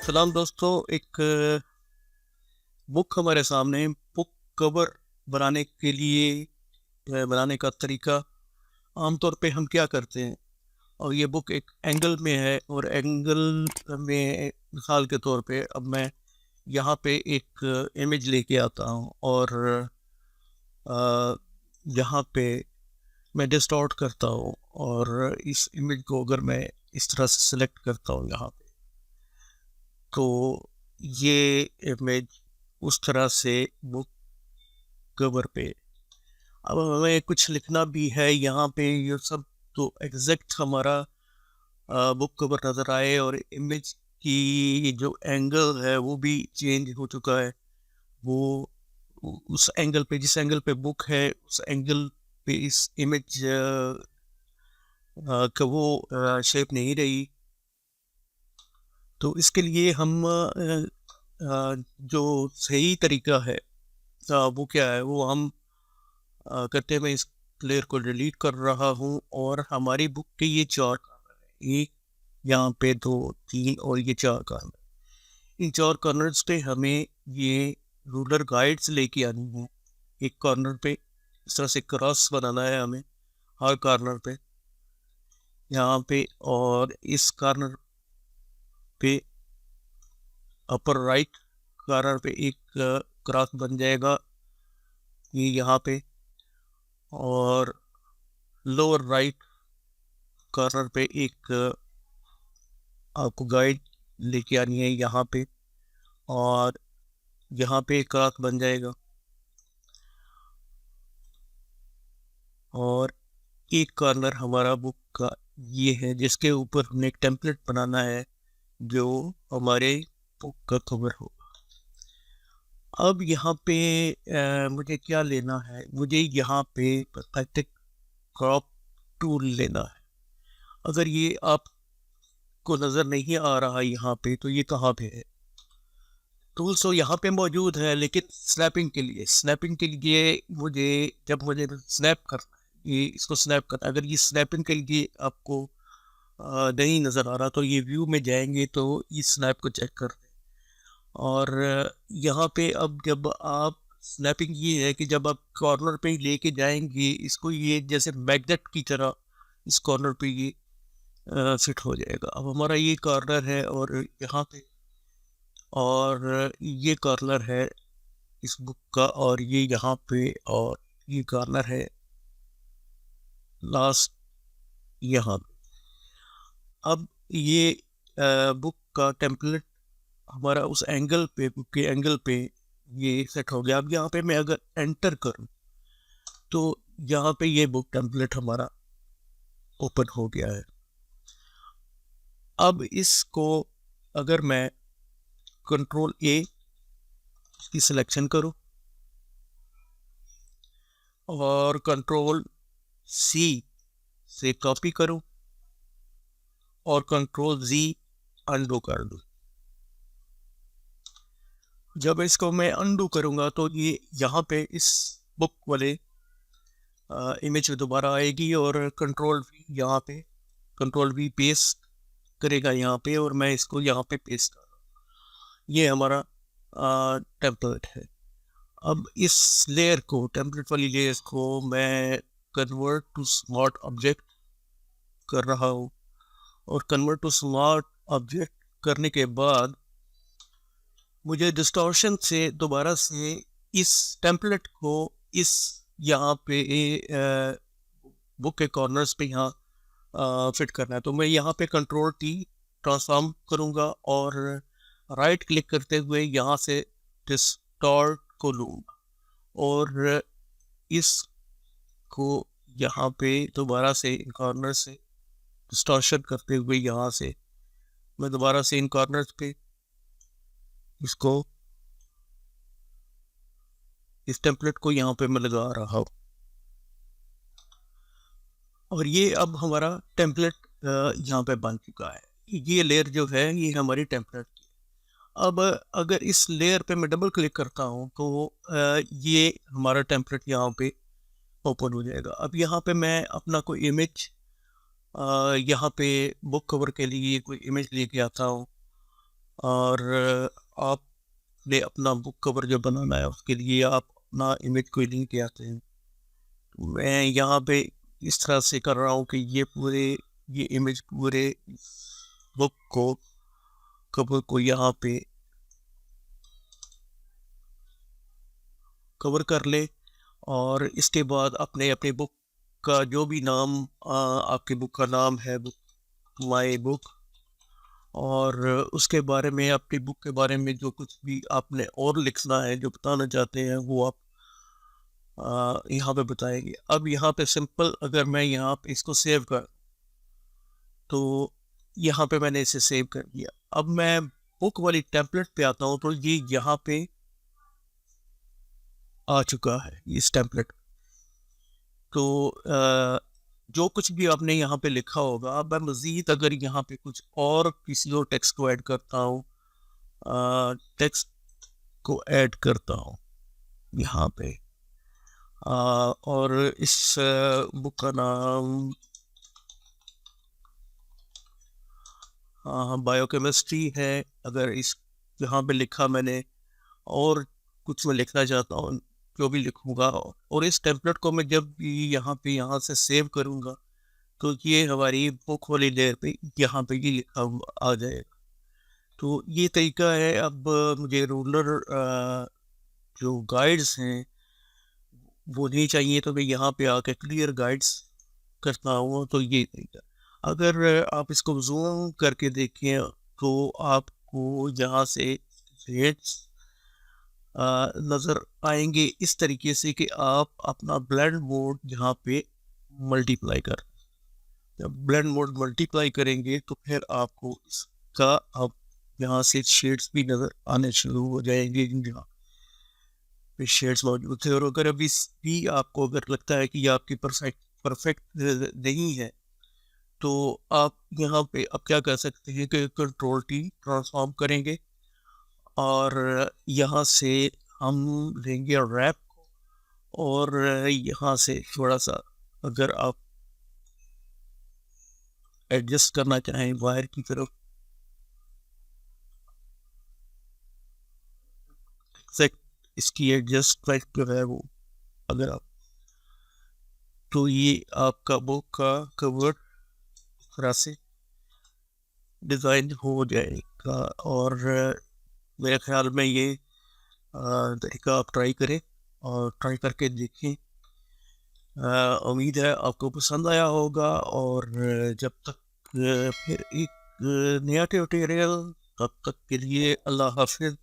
सलाम दोस्तों। एक बुक हमारे सामने बुक कवर बनाने के लिए बनाने का तरीका आमतौर पे हम क्या करते हैं। और ये बुक एक एंगल में है और एंगल में मिसाल के तौर पे अब मैं यहाँ पे एक इमेज लेके आता हूँ और यहाँ पे मैं डिस्टॉर्ट करता हूँ और इस इमेज को अगर मैं इस तरह से सिलेक्ट करता हूँ यहाँ पे, तो ये इमेज उस तरह से बुक कवर पे। अब हमें कुछ लिखना भी है यहाँ पे, ये सब तो एग्जैक्ट हमारा बुक कवर नज़र आए और इमेज की जो एंगल है वो भी चेंज हो चुका है। वो उस एंगल पे, जिस एंगल पे बुक है उस एंगल पे इस इमेज का वो शेप नहीं रही। तो इसके लिए हम जो सही तरीका है वो क्या है, वो हम करते हैं। मैं इस लेयर को डिलीट कर रहा हूँ और हमारी बुक के ये चार कॉर्नर है, एक यहाँ पे, दो, तीन और ये चार कॉर्नर। इन चार कॉर्नर्स पे हमें ये रूलर गाइड्स लेके आनी है। एक कॉर्नर पे इस तरह से क्रॉस बनाना है हमें हर कॉर्नर पे यहाँ पे, और इस कॉर्नर पे अपर राइट कॉर्नर पे एक क्रॉस बन जाएगा ये यहाँ पे, और लोअर राइट कॉर्नर पे एक आपको गाइड लेके आनी है यहाँ पे, और यहाँ पे एक क्रॉस बन जाएगा। और एक कॉर्नर हमारा बुक का ये है जिसके ऊपर हमने एक टेम्पलेट बनाना है जो हमारे बुक का कवर होगा। अब यहाँ पे मुझे क्या लेना है, मुझे यहाँ पे परफेक्ट क्रॉप टूल लेना है। अगर ये आपको नज़र नहीं आ रहा यहाँ पे, तो ये कहाँ पे है? टूल्स तो यहाँ पे मौजूद है, लेकिन स्नैपिंग के लिए मुझे, जब मुझे स्नैप करना है, ये इसको स्नैप करना है, अगर ये स्नैपिंग के लिए आपको नहीं नज़र आ रहा तो ये व्यू में जाएंगे तो इस स्नैप को चेक कर दें। और यहाँ पे अब जब आप स्नैपिंग ये है कि जब आप कॉर्नर पे लेके जाएंगे इसको, ये जैसे मैग्नेट की तरह इस कॉर्नर पे ये फिट हो जाएगा। अब हमारा ये कॉर्नर है और यहाँ पे, और ये कॉर्नर है इस बुक का, और ये यहाँ पे, और ये कॉर्नर है लास्ट यहाँ पे। अब ये बुक का टेम्पलेट हमारा उस एंगल पे, बुक के एंगल पे ये सेट हो गया। अब यहाँ पे मैं अगर एंटर करूँ तो यहाँ पे ये बुक टेम्पलेट हमारा ओपन हो गया है। अब इसको अगर मैं कंट्रोल ए की सिलेक्शन करूँ और कंट्रोल सी से कॉपी करूँ और कंट्रोल जी अंडू कर दूँ, जब इसको मैं अंडू करूँगा तो ये यहाँ पे इस बुक वाले इमेज दोबारा आएगी, और कंट्रोल वी यहाँ पे, कंट्रोल वी पेस्ट करेगा यहाँ पे, और मैं इसको यहाँ पे पेस्ट कर रहा हूँ। ये हमारा टेम्पलेट है। अब इस लेयर को, टेम्पलेट वाली लेयर को मैं कन्वर्ट टू स्मार्ट ऑब्जेक्ट कर रहा हूँ, और कन्वर्ट टू स्मार्ट ऑब्जेक्ट करने के बाद मुझे डिस्टॉर्शन से दोबारा से इस टेम्पलेट को इस यहाँ पे बुक के कॉर्नर्स पे यहाँ फिट करना है। तो मैं यहाँ पे कंट्रोल टी ट्रांसफॉर्म करूँगा और राइट क्लिक करते हुए यहाँ से डिस्टॉर्ट को लूँगा, और इसको यहाँ पे दोबारा से इन कॉर्नर से डिस्टॉर्शन करते हुए यहाँ से मैं दोबारा से इन कॉर्नर्स पे इसको, इस टेम्पलेट को यहाँ पे मैं लगा रहा हूँ, और ये अब हमारा टेम्पलेट यहाँ पे बन चुका है। ये लेयर जो है ये हमारी टेम्पलेट की। अब अगर इस लेयर पे मैं डबल क्लिक करता हूँ तो ये हमारा टेम्पलेट यहाँ पे ओपन हो जाएगा। अब यहाँ पे मैं अपना कोई इमेज, यहाँ पे बुक कवर के लिए कोई इमेज लेके आता हूँ, और आपने अपना बुक कवर जो बनाना है उसके लिए आप अपना इमेज कोई लिंक ले आते हैं। मैं यहाँ पे इस तरह से कर रहा हूँ कि ये इमेज पूरे बुक को कवर को यहाँ पे कवर कर ले, और इसके बाद अपने अपने बुक का जो भी नाम आपकी बुक का नाम है, बुक माई बुक, और उसके बारे में अपनी बुक के बारे में जो कुछ भी आपने और लिखना है, जो बताना चाहते हैं, वो आप यहाँ पे बताएंगे। अब यहाँ पे सिंपल अगर मैं यहाँ पे इसको सेव कर, तो यहाँ पे मैंने इसे सेव कर दिया। अब मैं बुक वाली टेम्पलेट पे आता हूँ तो ये यहाँ पे आ चुका है इस टेम्पलेट। तो जो कुछ भी आपने यहाँ पे लिखा होगा, अब मैं मज़ीद अगर यहाँ पे कुछ और किसी और टेक्स्ट को ऐड करता हूँ, टेक्स्ट को ऐड करता हूँ यहाँ पे, और इस बुक का नाम बायोकेमिस्ट्री है। अगर इस यहाँ पे लिखा मैंने, और कुछ मैं लिखना चाहता हूँ, जो भी लिखूँगा, और इस टेम्पलेट को मैं जब भी यहाँ से सेव करूँगा तो ये हमारी बुक वाली लेयर पे यहाँ पे ये लिखा हुआ आ जाएगा। तो ये तरीका है। अब मुझे रूलर जो गाइड्स हैं वो नहीं चाहिए, तो मैं यहाँ पे आके क्लियर गाइड्स करता हूँ। तो ये तरीका, अगर आप इसको जूम करके देखें तो आपको यहाँ से रेट्स नज़र आएंगे इस तरीके से कि आप अपना ब्लेंड मोड यहाँ पे मल्टीप्लाई कर, जब ब्लेंड मोड मल्टीप्लाई करेंगे तो फिर आपको इसका अब यहाँ से शेड्स भी नज़र आने शुरू हो जाएंगे जहाँ पे शेड्स मौजूद थे। और अगर अभी भी आपको अगर लगता है कि ये आपकी परफेक्ट नहीं है, तो आप यहाँ पे अब क्या कर सकते हैं कि कंट्रोल टी ट्रांसफॉर्म करेंगे, और यहाँ से हम लेंगे रैप, और यहाँ से थोड़ा सा अगर आप एडजस्ट करना चाहें बाहर की तरफ, इसकी एडजस्टमेंट जो है वो अगर आप, तो ये आपका बुक का कवर इस तरह से डिज़ाइन हो जाएगा। और मेरे ख्याल में ये तरीका आप ट्राई करें और ट्राई करके देखें। उम्मीद है आपको पसंद आया होगा, और जब तक फिर एक नया ट्यूटोरियल, तब तक के लिए अल्लाह हाफिज़।